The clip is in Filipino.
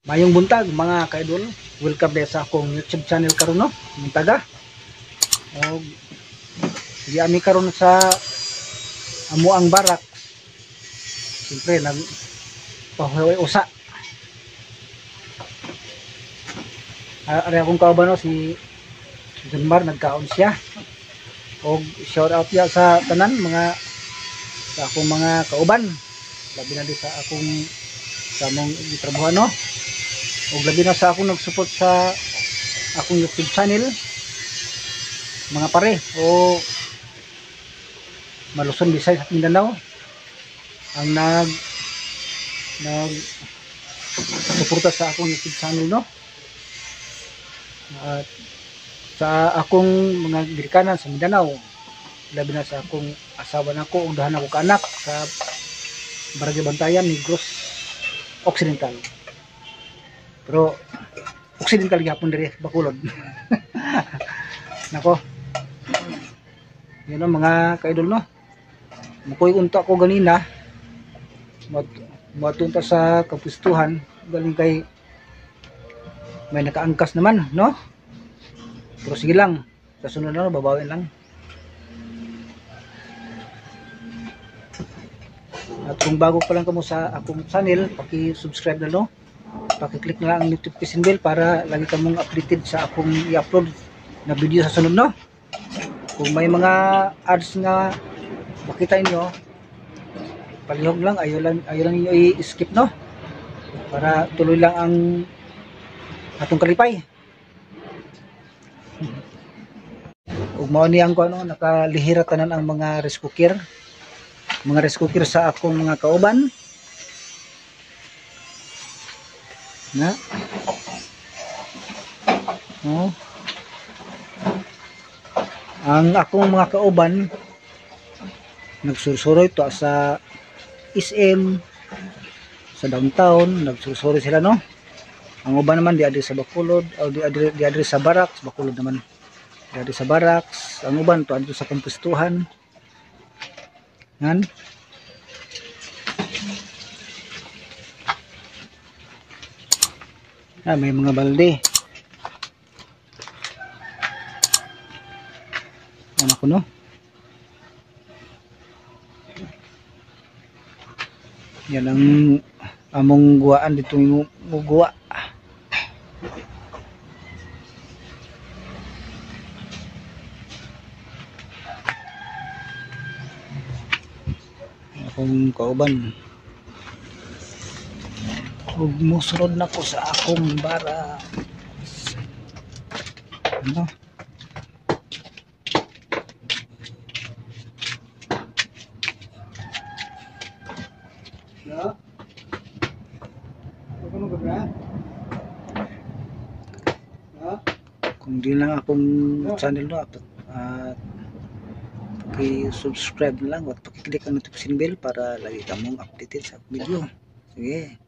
Mayong buntag mga kaidol, welcome din sa akong YouTube channel karon no. Buntaga. Og di ami karon sa amo ang barak. Siyempre nag pahuwi usa. Ari akong kauban no si Junmar nagkaon siya. Og shout out ya sa tanan mga sa akong mga kauban. Labi na di sa akong sa mong gitrabaho no. Og labi na sa akong nagsupport sa akong YouTube channel. Mga pare o Maluson, Visayas at Mindanao ang nag suporta sa akong YouTube channel no. At sa akong mga girikanan sa Mindanao, labi na sa akong asawa nako ug dahan ako ka anak sa Barangay Bantayan, Negros Occidental. Pero Occidental gyapon diri Bacolod. Nako. Yun ang mga kaidol no. Mukoy unta ko ganina. Matunta sa kapustuhan galing kay may nakaangkas naman no. Pero sige lang, sa sunod na babawin lang. At kung bago pa lang kamo sa akong channel, paki-subscribe na no. Paki-click na lang ang notification bell para lagi kamong updated sa akong i-upload na video sa sunod no. Kung may mga ads nga makita niyo, palihog lang, ayaw lang niyo i-skip no. Para tuloy lang ang atong kalipay. Ug mao ni ang ano, nakalihira tanan ang mga rice cooker. Mga rice cooker sa akong mga kauban. Na. Oh. Ang akong mga kauban nagsursuro ito sa SM sa downtown, nagsursuro sila no. Ang uban naman di adri sa Bacolod o di adri sa Barracks, Bacolod naman. Di adri sa Barracks, ang uban to adto sa kampustuhan. Yan. May mga balde. Ano ko no? Yan ang among guwaan dito yung guwa. Akong kauban. Ug musunod na ko sa akong bara. Ano? Ya. Ano ba ba? Ha? Kung di lang akong channel no at paki-subscribe na lang at paki-click ang notification bell para lagi kamong updated sa video. Sige.